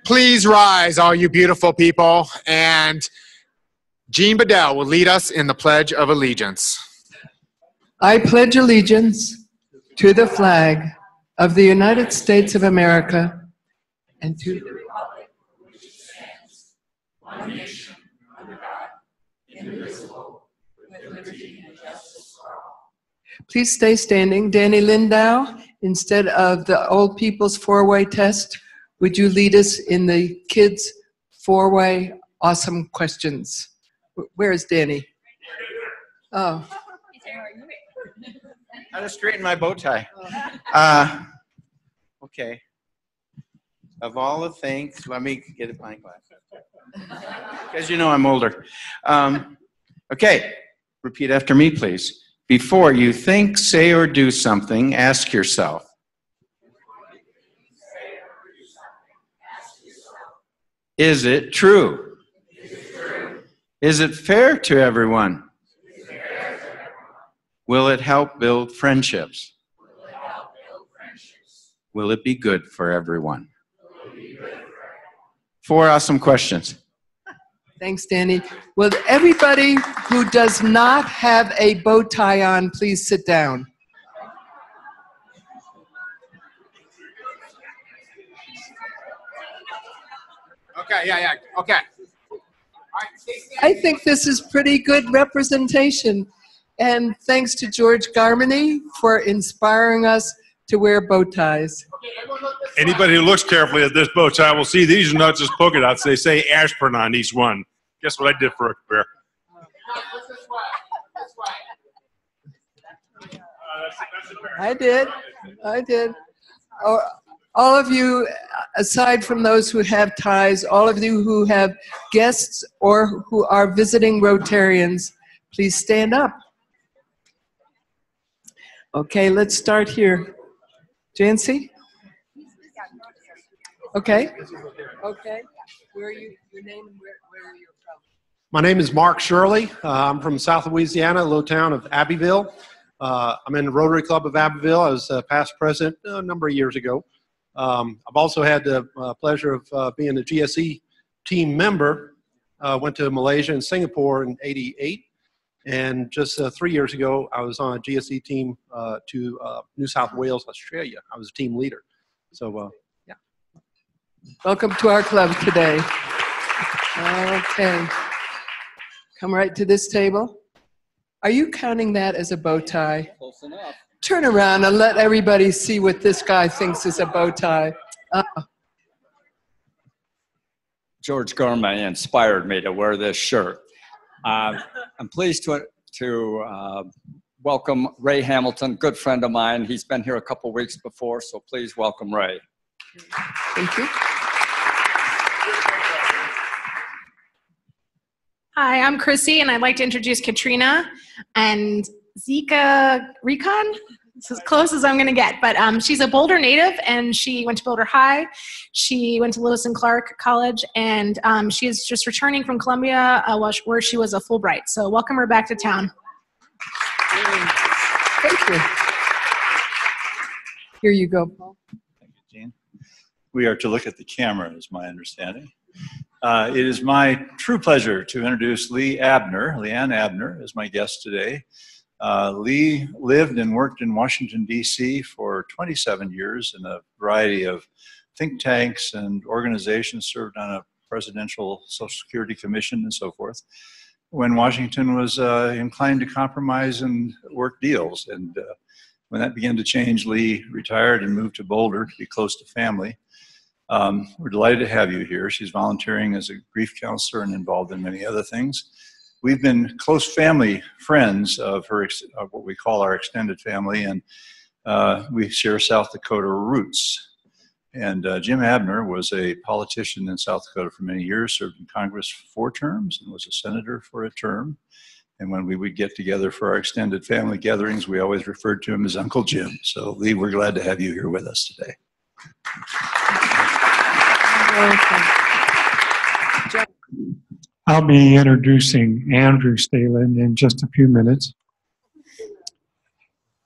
Please rise, all you beautiful people, and Jean Bedell will lead us in the Pledge of Allegiance. I pledge allegiance to the flag of the United States of America and to the republic which stands, one nation, under God, indivisible, with liberty and justice for all. Please stay standing. Danny Lindau, instead of the old people's four-way test, would you lead us in the kids' four-way awesome questions? Where is Danny? Oh. I just straightened my bow tie. Okay. Of all the things, let me get a pint glass. Because you know I'm older. Okay, repeat after me, please. Before you think, say, or do something, ask yourself. Is it true? Is it fair to everyone? Will it help build friendships? Will it be good for everyone? 4 awesome questions. Thanks, Danny. Will everybody who does not have a bow tie on, please sit down? Okay, yeah, okay. I think this is pretty good representation. And thanks to George Garmany for inspiring us to wear bow ties. Anybody who looks carefully at this bow tie will see these are not just polka dots. They say aspirin on each one. Guess what I did for a career? I did. All of you, aside from those who have ties, all of you who have guests or who are visiting Rotarians, please stand up. Okay, let's start here. Jancy? Okay. Okay. Where are you? Your name and where are you from? My name is Mark Shirley. I'm from South Louisiana, a little town of Abbeville. I'm in the Rotary Club of Abbeville. I was past president a number of years ago. I've also had the pleasure of being a GSE team member. Went to Malaysia and Singapore in '88. And just 3 years ago, I was on a GSE team to New South Wales, Australia. I was a team leader. So, yeah. Welcome to our club today. Okay. Come right to this table. Are you counting that as a bow tie? Close enough. Turn around and let everybody see what this guy thinks is a bow tie. George Garmany inspired me to wear this shirt. I'm pleased to welcome Ray Hamilton, good friend of mine. He's been here a couple weeks before, so please welcome Ray. Thank you. Hi, I'm Chrissy, and I'd like to introduce Katrina and Zika Recon. It's as close as I'm going to get, but she's a Boulder native, and she went to Boulder High. She went to Lewis and Clark College, and she is just returning from Columbia, where she was a Fulbright. So welcome her back to town. Thank you. Here you go, Paul. Thank you, Jean. We are to look at the camera, is my understanding. It is my true pleasure to introduce Leanne Abner, as my guest today. Lee lived and worked in Washington, D.C. for 27 years in a variety of think tanks and organizations, served on a presidential Social Security Commission and so forth, when Washington was inclined to compromise and work deals. And when that began to change, Lee retired and moved to Boulder to be close to family. We're delighted to have you here. She's volunteering as a grief counselor and involved in many other things. We've been close family friends of her, what we call our extended family, and we share South Dakota roots. And Jim Abner was a politician in South Dakota for many years, served in Congress for 4 terms, and was a senator for a term. And when we would get together for our extended family gatherings, we always referred to him as Uncle Jim. So, Lee, we're glad to have you here with us today. I'll be introducing Andrew Stalin in just a few minutes.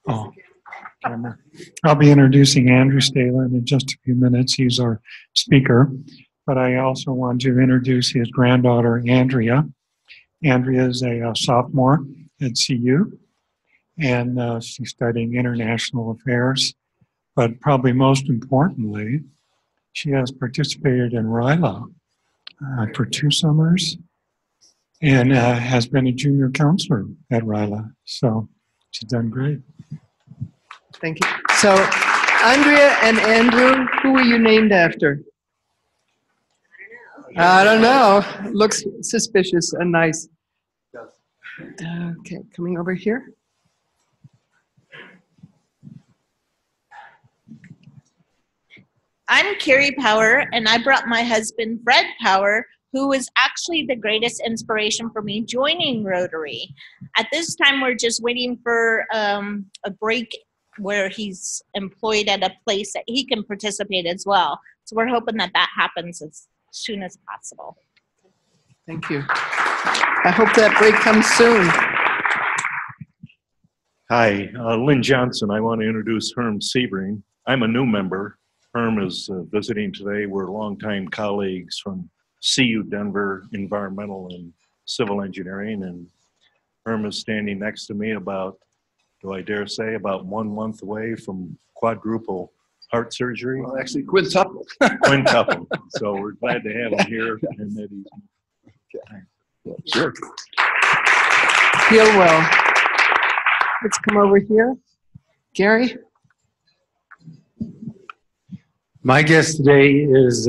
I'll be introducing Andrew Stalin in just a few minutes. He's our speaker. but I also want to introduce his granddaughter, Andrea. Andrea is a sophomore at CU, and she's studying international affairs. But probably most importantly, she has participated in RILA for 2 summers and has been a junior counselor at RILA. So she's done great. Thank you. So, Andrea and Andrew, who were you named after? I don't know. Looks suspicious and nice. Okay, coming over here. I'm Carrie Power, and I brought my husband, Fred Power, who was actually the greatest inspiration for me joining Rotary. At this time, we're just waiting for a break where he's employed at a place that he can participate as well. So we're hoping that that happens as soon as possible. Thank you. I hope that break comes soon. Hi, Lynn Johnson. I want to introduce Herm Sebring. I'm a new member. Herm is visiting today. We're longtime colleagues from CU Denver Environmental and Civil Engineering, and Herm is standing next to me about, do I dare say, about 1 month away from quadruple heart surgery. Well, actually, quintuple. Quintuple. So we're glad to have him here. And that he's Okay. Sure. Feel well. Let's come over here. Gary? My guest today is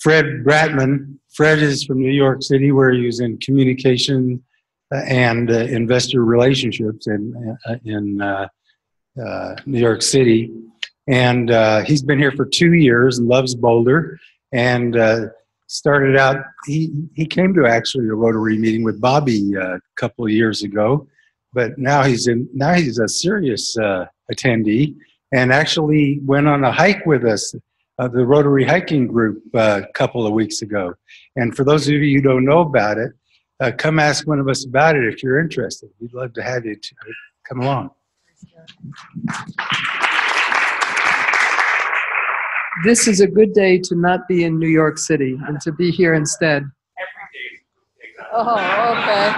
Fred Bratman. Fred is from New York City, where he was in communication and investor relationships in New York City. And he's been here for 2 years and loves Boulder. And started out, he came to actually a Rotary meeting with Bobby a couple of years ago, but now he's a serious attendee. And actually went on a hike with us, the Rotary hiking group, a couple of weeks ago. And for those of you who don't know about it, come ask one of us about it if you're interested. We'd love to have you come along. This is a good day to not be in New York City and to be here instead. Oh, okay.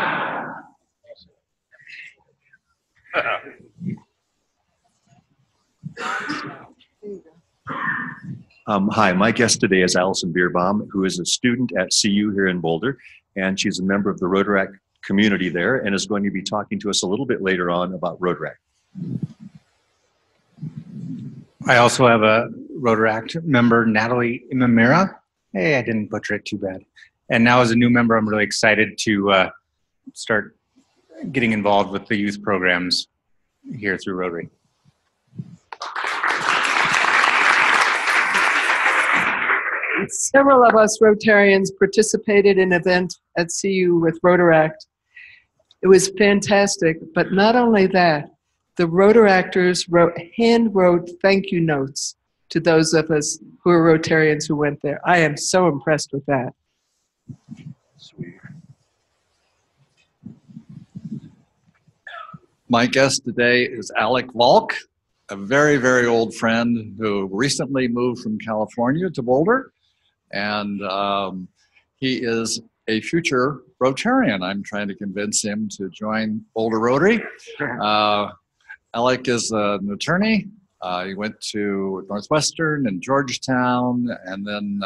Hi, my guest today is Allison Bierbaum, who is a student at CU here in Boulder, and she's a member of the Rotaract community there and is going to be talking to us a little bit later on about Rotaract. I also have a Rotaract member, Natalie Imamira. Hey, I didn't butcher it too bad. And now as a new member, I'm really excited to start getting involved with the youth programs here through Rotary. Several of us Rotarians participated in an event at CU with Rotaract. It was fantastic, but not only that, the Rotaractors hand wrote thank you notes to those of us who are Rotarians who went there. I am so impressed with that. Sweet. My guest today is Alec Volk, a very, very old friend who recently moved from California to Boulder. And he is a future Rotarian. I'm trying to convince him to join Boulder Rotary. Alec is an attorney. He went to Northwestern and Georgetown and then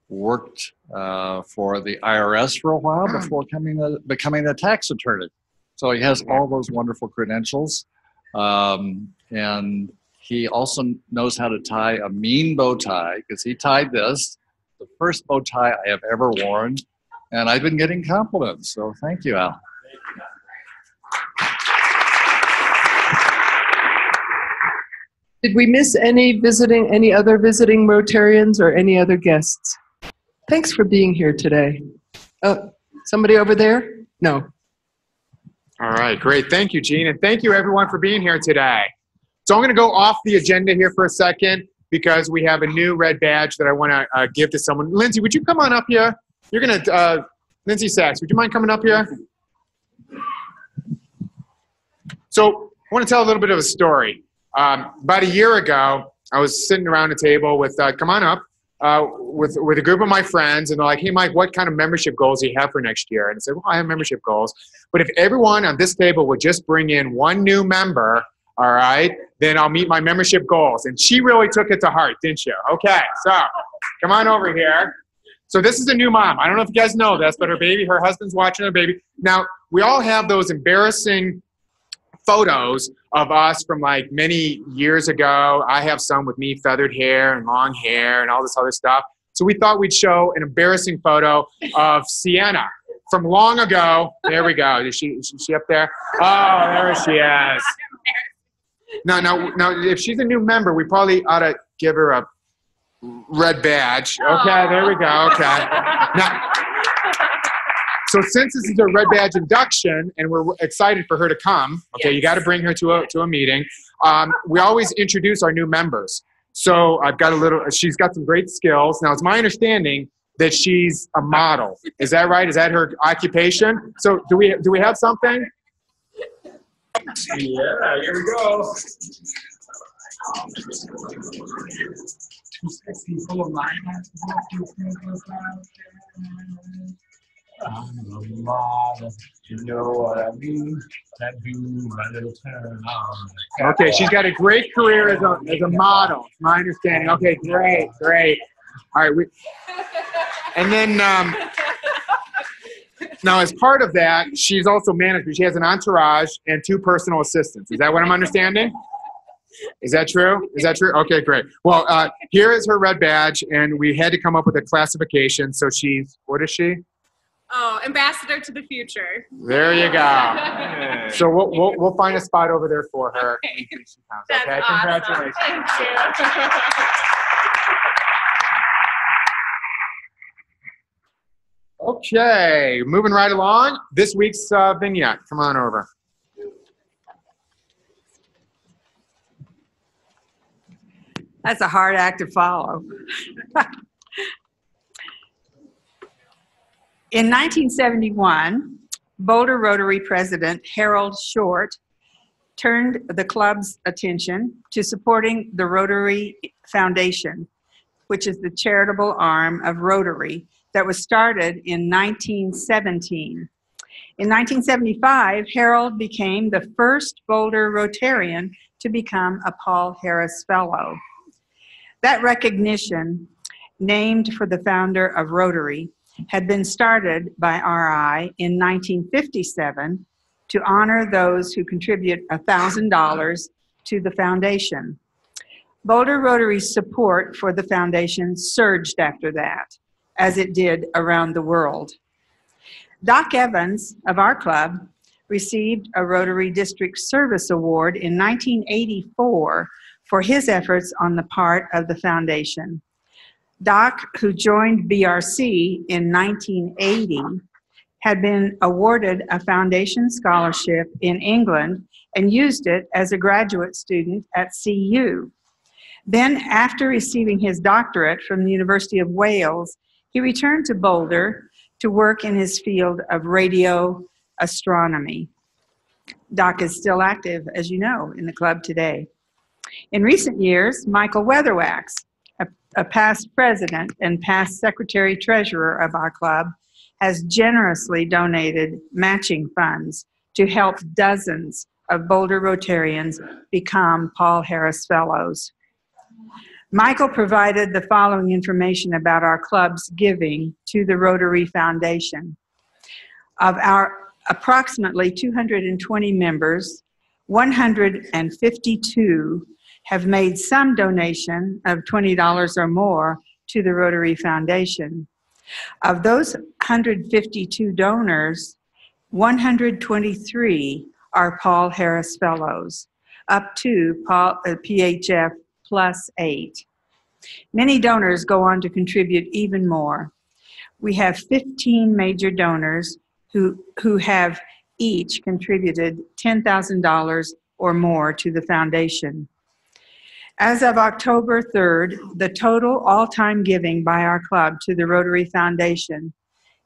worked for the IRS for a while before becoming a tax attorney. So he has all those wonderful credentials. And he also knows how to tie a mean bow tie, because he tied this, the first bow tie I have ever worn, and I've been getting compliments. So thank you, Al. Did we miss any other visiting Rotarians or any other guests? Thanks for being here today. Oh, somebody over there? No. All right, great. Thank you, Gene. And thank you, everyone, for being here today. So I'm going to go off the agenda here for a second because we have a new red badge that I want to give to someone. Lindsay, would you come on up here? You're going to, Lindsay Sachs, would you mind coming up here? So I want to tell a little bit of a story. About a year ago, I was sitting around a table with, come on up, with a group of my friends, and they're like, "Hey, Mike, what kind of membership goals do you have for next year?" And I said, "Well, I have membership goals, but if everyone on this table would just bring in one new member, all right, then I'll meet my membership goals." And she really took it to heart, didn't you? Okay, so come on over here. So this is a new mom. I don't know if you guys know this, but her husband's watching her baby. Now, we all have those embarrassing photos of us from like many years ago. I have some with me feathered hair and long hair and all this other stuff. So we thought we'd show an embarrassing photo of Sienna from long ago. There we go. Is she up there? Oh, there she is. Now, if she's a new member, we probably ought to give her a red badge. Okay, there we go. Okay. Now, so since this is a red badge induction, and we're excited for her to come, okay, you got to bring her to a meeting. We always introduce our new members. So she's got some great skills. Now, it's my understanding that she's a model. Is that right? Is that her occupation? So do we have something? Yeah, here we go. I'm a model, you know what I mean? That do my little turn on. Okay, she's got a great career as a model, my understanding. Okay, great. All right, and then now as part of that, she's also managed. She has an entourage and 2 personal assistants. Is that what I'm understanding? Is that true? Okay, great. Well, here is her red badge, and we had to come up with a classification. So what is she? Oh, ambassador to the future. There you go. So we'll find a spot over there for her. Okay. That's okay, awesome. congratulations. Thank you. Okay, moving right along. This week's vignette. Come on over. That's a hard act to follow. In 1971, Boulder Rotary President Harold Short turned the club's attention to supporting the Rotary Foundation, which is the charitable arm of Rotary that was started in 1917. In 1975, Harold became the first Boulder Rotarian to become a Paul Harris Fellow. That recognition, named for the founder of Rotary, had been started by RI in 1957 to honor those who contribute $1,000 to the foundation. Boulder Rotary's support for the foundation surged after that, as it did around the world. Doc Evans of our club received a Rotary District Service Award in 1984 for his efforts on the part of the foundation. Doc, who joined BRC in 1980, had been awarded a foundation scholarship in England and used it as a graduate student at CU. Then, after receiving his doctorate from the University of Wales, he returned to Boulder to work in his field of radio astronomy. Doc is still active, as you know, in the club today. In recent years, Michael Weatherwax, a past president and past secretary-treasurer of our club, has generously donated matching funds to help dozens of Boulder Rotarians become Paul Harris Fellows. Michael provided the following information about our club's giving to the Rotary Foundation. Of our approximately 220 members, 152 have made some donation of $20 or more to the Rotary Foundation. Of those 152 donors, 123 are Paul Harris Fellows, up to PHF plus 8. Many donors go on to contribute even more. We have 15 major donors who have each contributed $10,000 or more to the foundation. As of October 3rd, the total all-time giving by our club to the Rotary Foundation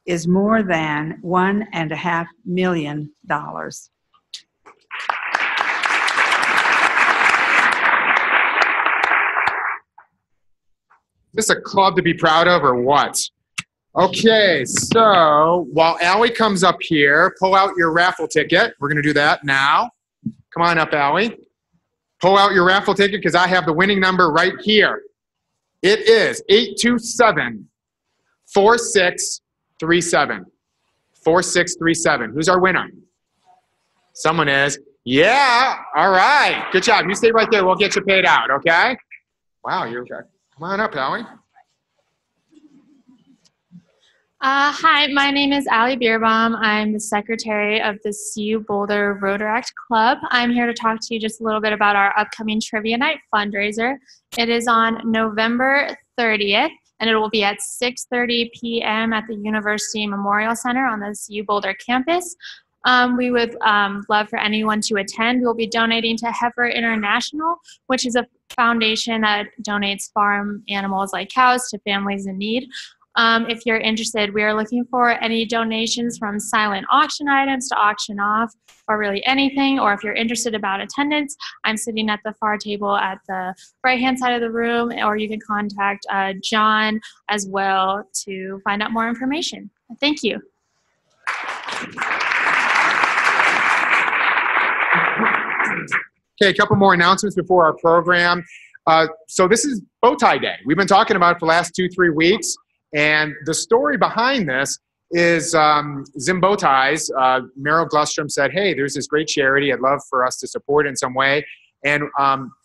is more than $1.5 million. this a club to be proud of or what? Okay, so while Allie comes up here, pull out your raffle ticket. We're going to do that now. Come on up, Allie. Pull out your raffle ticket because I have the winning number right here. It is 827-4637. 4637. Who's our winner? Someone is. Yeah, all right. Good job. You stay right there. We'll get you paid out, okay? Wow, you're okay. Come on up, Allie. Hi, my name is Allie Bierbaum. I'm the secretary of the CU Boulder Rotaract Club. I'm here to talk to you just a little bit about our upcoming Trivia Night fundraiser. It is on November 30th, and it will be at 6:30 p.m. at the University Memorial Center on the CU Boulder campus. We would love for anyone to attend. We'll be donating to Heifer International, which is a foundation that donates farm animals like cows to families in need. If you're interested, we are looking for any donations from silent auction items to auction off, or really anything. Or if you're interested about attendance, I'm sitting at the far table at the right-hand side of the room, or you can contact John as well to find out more information. Thank you. Okay, a couple more announcements before our program. So this is Bow Tie Day. We've been talking about it for the last 2-3 weeks. And the story behind this is Zim Bow Ties. Meryl Glustrom said, hey, there's this great charity. I'd love for us to support in some way. And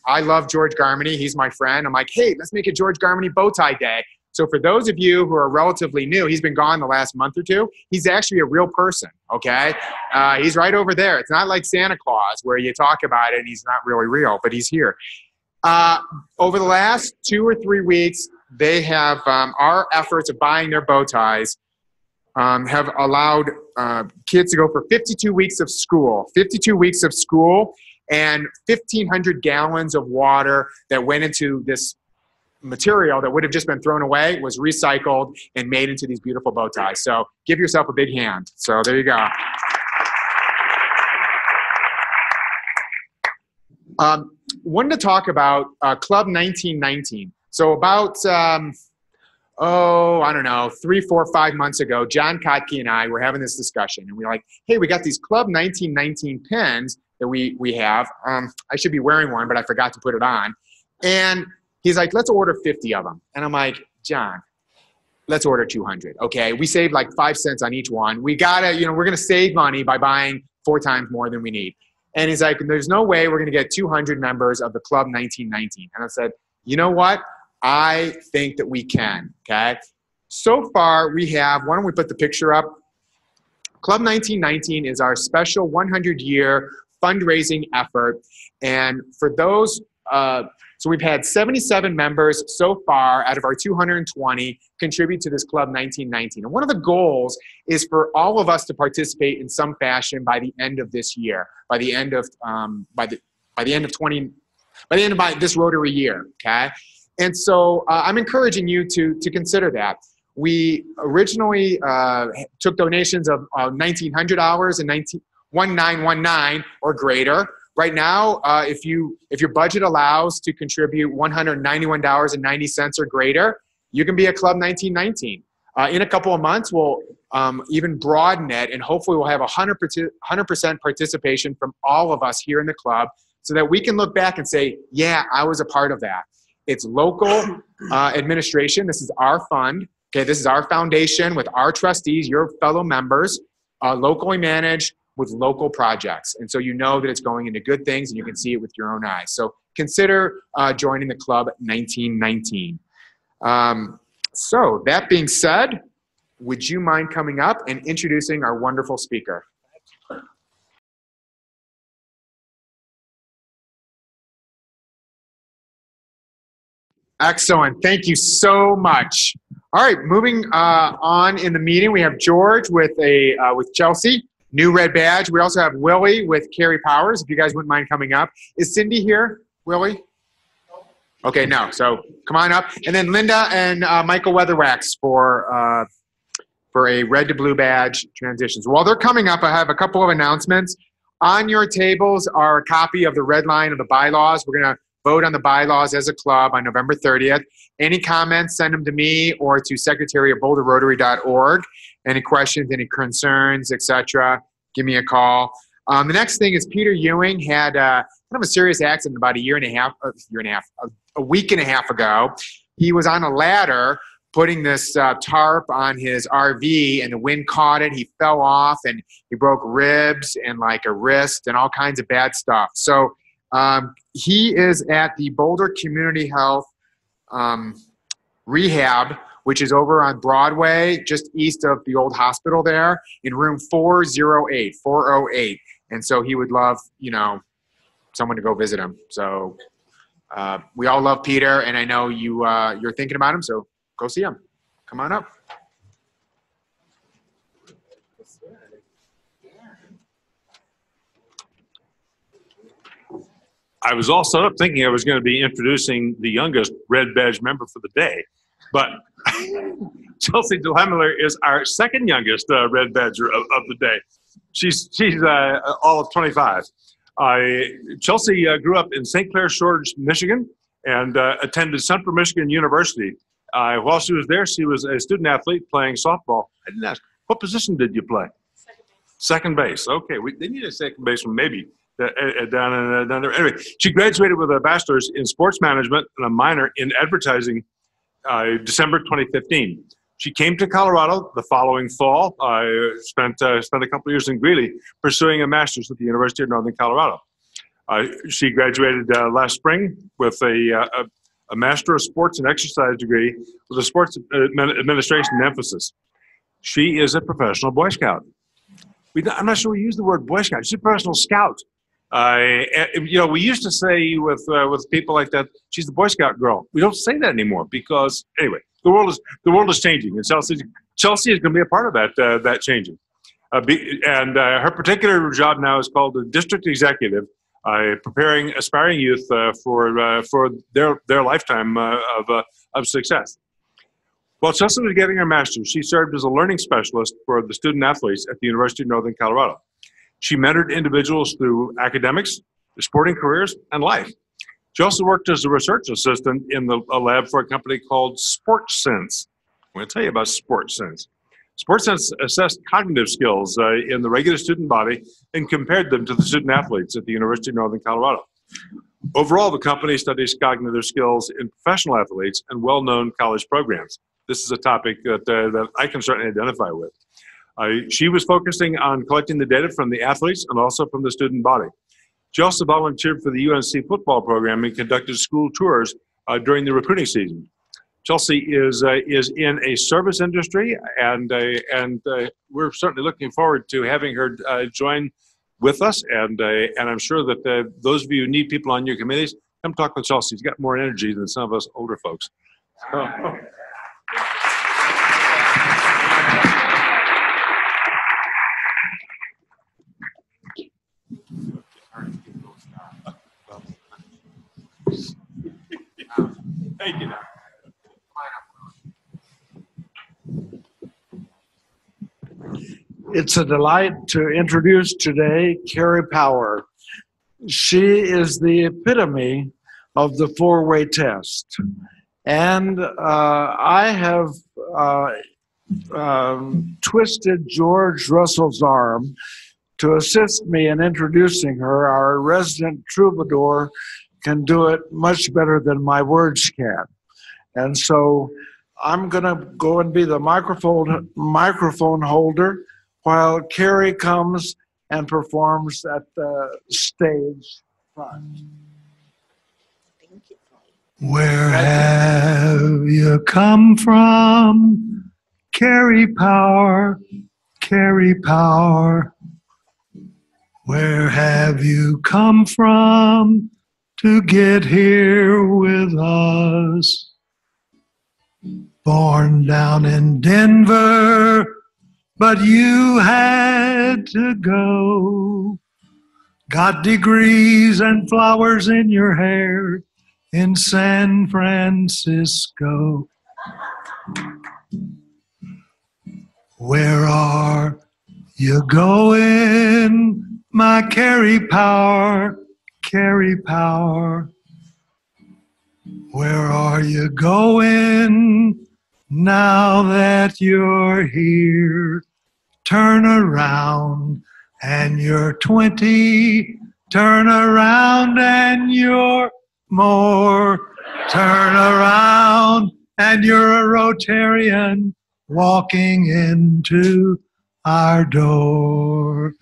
I love George Garmany. He's my friend. I'm like, hey, let's make it George Garmany Bow Tie Day. So for those of you who are relatively new, he's been gone the last month or two. He's actually a real person, okay? He's right over there. It's not like Santa Claus where you talk about it and he's not really real, but he's here. Over the last 2 or 3 weeks, they have, our efforts of buying their bow ties have allowed kids to go for 52 weeks of school. 52 weeks of school and 1,500 gallons of water that went into this material that would have just been thrown away was recycled and made into these beautiful bow ties. So give yourself a big hand. So there you go. Wanted to talk about Club 1919. So about, I don't know, 3, 4, 5 months ago, John Kotke and I were having this discussion, and we were like, hey, we got these Club 1919 pins that we have. I should be wearing one, but I forgot to put it on. And he's like, let's order 50 of them. And I'm like, John, let's order 200, okay? We saved like 5 cents on each one. We gotta, we're gonna save money by buying 4 times more than we need. And he's like, there's no way we're gonna get 200 members of the Club 1919. And I said, you know what? I think that we can, okay? So far we have, why don't we put the picture up? Club 1919 is our special 100-year fundraising effort. And for those, so we've had 77 members so far out of our 220 contribute to this Club 1919. And one of the goals is for all of us to participate in some fashion by the end of this year, by the end of this Rotary year, okay? And so I'm encouraging you to consider that. We originally took donations of $1,900 and $1919 or greater. Right now, if your budget allows to contribute $191.90 or greater, you can be a Club 1919. In a couple of months, we'll even broaden it, and hopefully we'll have 100% participation from all of us here in the club so that we can look back and say, yeah, I was a part of that. It's local administration. This is our fund. Okay, this is our foundation with our trustees, your fellow members, locally managed with local projects. And so you know that it's going into good things and you can see it with your own eyes. So consider joining the Club 1919. So that being said, would you mind coming up and introducing our wonderful speaker? Excellent. Thank you so much. All right, moving on in the meeting, we have George with Chelsea, new red badge. We also have Willie with Carrie Powers, if you guys wouldn't mind coming up. Is Cindy here, Willie? Okay, no. So come on up. And then Linda and Michael Weatherwax for a red to blue badge transitions. While they're coming up, I have a couple of announcements. On your tables are a copy of the red line of the bylaws. We're going to vote on the bylaws as a club on November 30th. Any comments, send them to me or to secretary@boulderrotary.org. Any questions, any concerns, etc., give me a call. The next thing is Peter Ewing had kind of a serious accident about a week and a half ago. He was on a ladder putting this tarp on his RV, and the wind caught it. He fell off, and he broke ribs and like a wrist and all kinds of bad stuff. So he is at the Boulder Community Health Rehab, which is over on Broadway, just east of the old hospital there, in room 408. And so he would love, someone to go visit him. So we all love Peter, and I know you're thinking about him, so go see him. Come on up. I was all set up thinking I was going to be introducing the youngest Red Badge member for the day, but Chelsea DeLemler is our second youngest Red Badger of the day. She's all of 25. Chelsea grew up in St. Clair Shores, Michigan, and attended Central Michigan University. While she was there, she was a student athlete playing softball. I didn't ask, what position did you play? Second base. Okay, they need a second baseman maybe down there. Anyway, she graduated with a bachelor's in sports management and a minor in advertising December 2015. She came to Colorado the following fall. Spent a couple of years in Greeley pursuing a master's at the University of Northern Colorado. She graduated last spring with a Master of Sports and Exercise degree with a sports administration emphasis. She is a professional Boy Scout. I'm not sure we use the word Boy Scout. She's a professional scout. We used to say with people like that, she's the Boy Scout girl. We don't say that anymore because, anyway, the world is changing, and Chelsea is going to be a part of that changing. Her particular job now is called the district executive, preparing aspiring youth for their lifetime of success. While Chelsea was getting her master's, she served as a learning specialist for the student athletes at the University of Northern Colorado. She mentored individuals through academics, sporting careers, and life. She also worked as a research assistant in a lab for a company called SportSense. I'm going to tell you about SportSense. SportSense assessed cognitive skills in the regular student body and compared them to the student athletes at the University of Northern Colorado. Overall, the company studies cognitive skills in professional athletes and well-known college programs. This is a topic that I can certainly identify with. She was focusing on collecting the data from the athletes and also from the student body. She also volunteered for the UNC football program and conducted school tours during the recruiting season. Chelsea is in a service industry, and we're certainly looking forward to having her join with us. And I'm sure that those of you who need people on your committees, come talk with Chelsea. She's got more energy than some of us older folks. Thank you. It's a delight to introduce today Carrie Power. She is the epitome of the four-way test. And I have twisted George Russell's arm to assist me in introducing her. Our resident troubadour can do it much better than my words can. And so I'm going to go and be the microphone holder while Carrie comes and performs at the stage front. Where have you come from? Carrie Power, Carrie Power. Where have you come from to get here with us? Born down in Denver, but you had to go. Got degrees and flowers in your hair in San Francisco. Where are you going, my Carrie Power, Carrie Power? Where are you going now that you're here? Turn around and you're 20. Turn around and you're more. Turn around and you're a Rotarian walking into our door.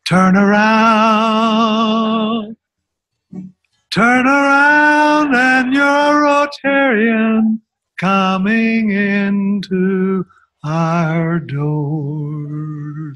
Turn around. Turn around and you're a Rotarian coming into our door.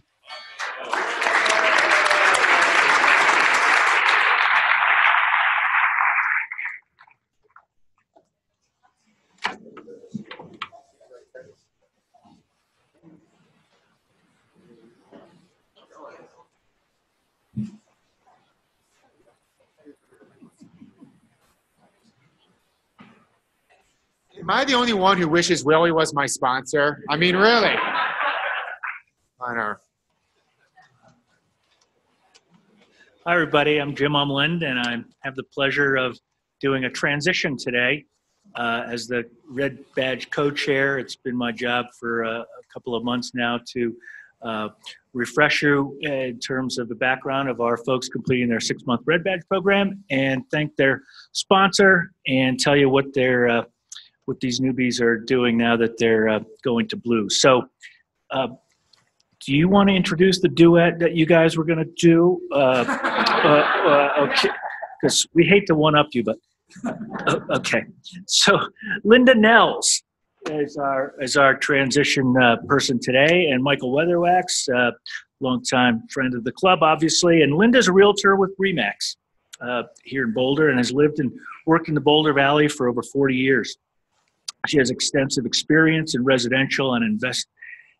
Am I the only one who wishes Willie was my sponsor? I mean, really? I know. Hi, everybody. I'm Jim Umland, and I have the pleasure of doing a transition today as the Red Badge co-chair. It's been my job for a couple of months now to refresh you in terms of the background of our folks completing their 6-month Red Badge program, and thank their sponsor and tell you what they're what these newbies are doing now that they're going to Blue. So do you want to introduce the duet that you guys were going to do? Okay, because we hate to one-up you, but okay. So Linda Nels is our transition person today, and Michael Weatherwax, longtime friend of the club, obviously, and Linda's a realtor with RE/MAX here in Boulder and has lived and worked in the Boulder Valley for over 40 years. She has extensive experience in residential and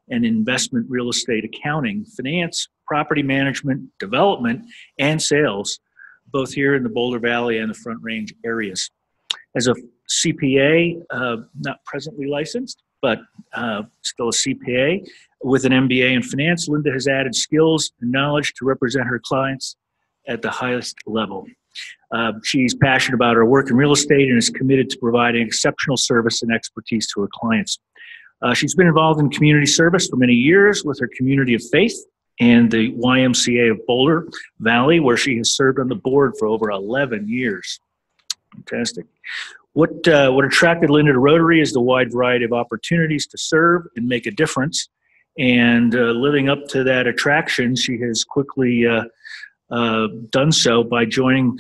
investment real estate accounting, finance, property management, development, and sales, both here in the Boulder Valley and the Front Range areas. As a CPA, not presently licensed, but still a CPA with an MBA in finance, Linda has added skills and knowledge to represent her clients at the highest level. She's passionate about her work in real estate and is committed to providing exceptional service and expertise to her clients. She's been involved in community service for many years with her community of faith and the YMCA of Boulder Valley, where she has served on the board for over 11 years. Fantastic. What attracted Linda to Rotary is the wide variety of opportunities to serve and make a difference. And living up to that attraction, she has quickly done so by joining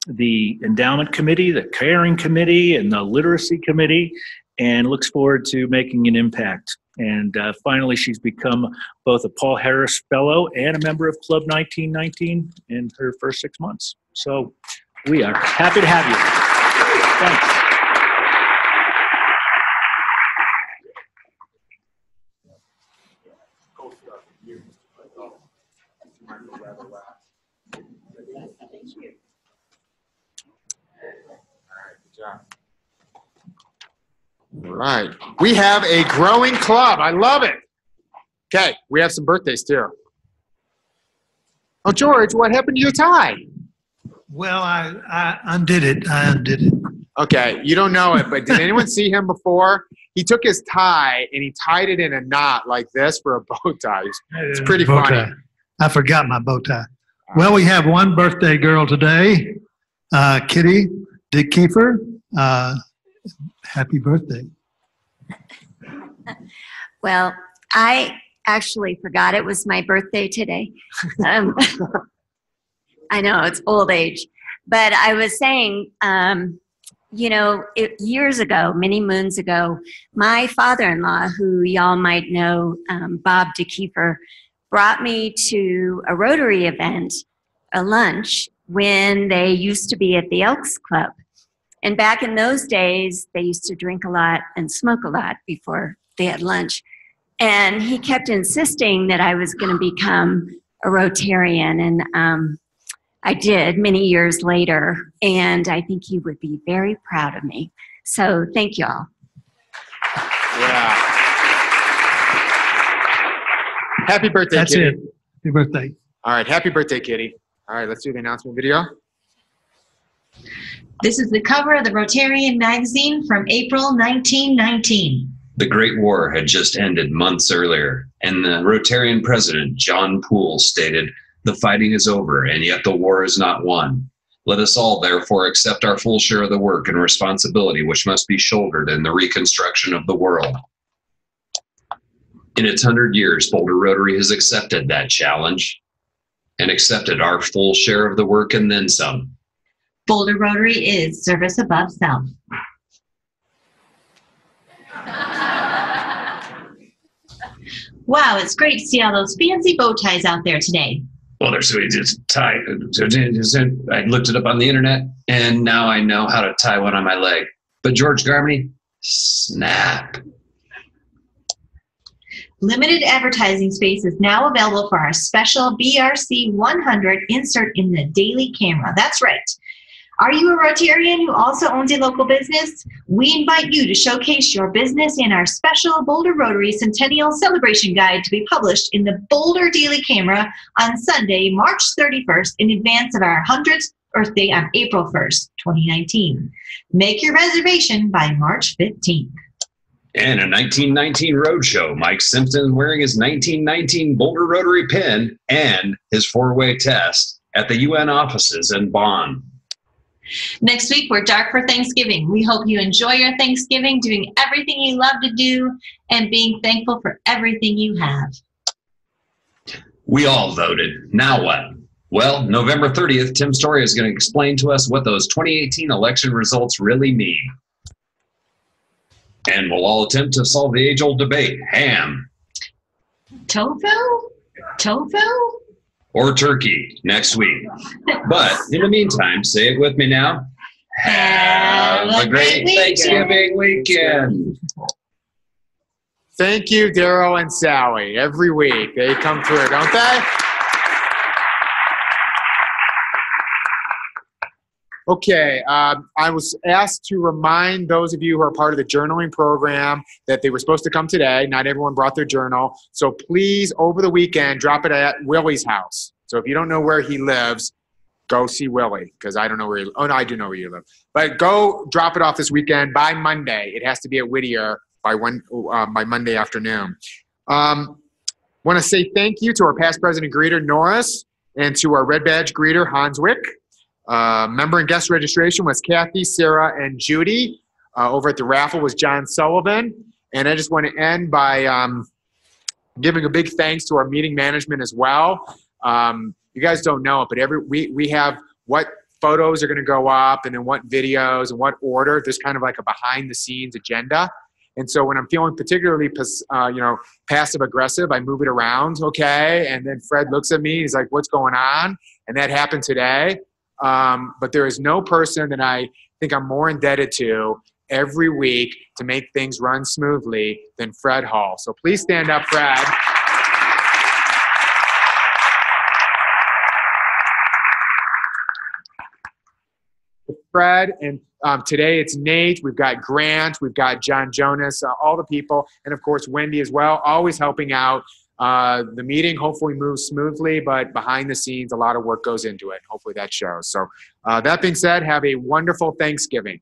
the endowment committee, the caring committee, and the literacy committee, and looks forward to making an impact. And finally, she's become both a Paul Harris Fellow and a member of Club 1919 in her first 6 months. So we are happy to have you. Thanks. All right. We have a growing club. I love it. Okay, we have some birthdays too. Oh, George, what happened to your tie? Well, I undid it. I undid it. Okay, you don't know it, but did anyone see him before? He took his tie and he tied it in a knot like this for a bow tie. It's pretty Bow funny. tie. I forgot my bow tie. Well, we have one birthday girl today, Kitty DeKeefer. Happy birthday. Well, I actually forgot it was my birthday today. I know, it's old age. But I was saying, you know, years ago, many moons ago, my father-in-law, who y'all might know, Bob DeKeefer, brought me to a Rotary event, a lunch, when they used to be at the Elks Club. And back in those days, they used to drink a lot and smoke a lot before they had lunch. And he kept insisting that I was going to become a Rotarian. And I did many years later. And I think he would be very proud of me. So thank you all. Yeah. Happy birthday, That's Kitty. it. Happy birthday. All right, happy birthday, Kitty. All right, let's do the announcement video. This is the cover of the Rotarian magazine from April 1919. The Great War had just ended months earlier, and the Rotarian president, John Poole, stated, "The fighting is over, and yet the war is not won. Let us all, therefore, accept our full share of the work and responsibility which must be shouldered in the reconstruction of the world." In its 100 years, Boulder Rotary has accepted that challenge and accepted our full share of the work and then some. Boulder Rotary is service above self. Wow, it's great to see all those fancy bow ties out there today. Well, they're sweet. It's tie. I looked it up on the internet, and now I know how to tie one on my leg. But George Garmany, snap. Limited advertising space is now available for our special BRC 100 insert in the daily camera. That's right. Are you a Rotarian who also owns a local business? We invite you to showcase your business in our special Boulder Rotary Centennial Celebration Guide to be published in the Boulder Daily Camera on Sunday, March 31st, in advance of our 100th birthday on April 1st, 2019. Make your reservation by March 15th. And a 1919 roadshow. Mike Simpson wearing his 1919 Boulder Rotary pin and his four-way test at the UN offices in Bonn. Next week, we're dark for Thanksgiving. We hope you enjoy your Thanksgiving, doing everything you love to do, and being thankful for everything you have. We all voted. Now what? Well, November 30th, Tim Story is going to explain to us what those 2018 election results really mean. And we'll all attempt to solve the age-old debate, ham. Tofu? Tofu? Or turkey next week. But in the meantime, say it with me now. Have a great Thanksgiving weekend. Thank you, Daryl and Sally. Every week they come through, don't they? Okay, I was asked to remind those of you who are part of the journaling program that they were supposed to come today. Not everyone brought their journal. So please, over the weekend, drop it at Willie's house. So if you don't know where he lives, go see Willie, because I don't know where he lives. Oh, no, I do know where you live. But go drop it off this weekend by Monday. It has to be at Whittier by Monday afternoon. Want to say thank you to our past president greeter, Norris, and to our red badge greeter, Hans Wick. Member and guest registration was Kathy, Sarah, and Judy. Over at the raffle was John Sullivan. And I just want to end by giving a big thanks to our meeting management as well. You guys don't know it, but we have what photos are going to go up and then what videos and what order. There's kind of like a behind the scenes agenda. And so when I'm feeling particularly passive aggressive, I move it around, okay? And then Fred looks at me, he's like, what's going on? And that happened today. But there is no person that I think I'm more indebted to every week to make things run smoothly than Fred Hall. So please stand up, Fred. Fred, and today it's Nate, we've got Grant, we've got John Jonas, all the people, and of course Wendy as well, always helping out. The meeting hopefully moves smoothly, but behind the scenes, a lot of work goes into it. Hopefully that shows. So that being said, have a wonderful Thanksgiving.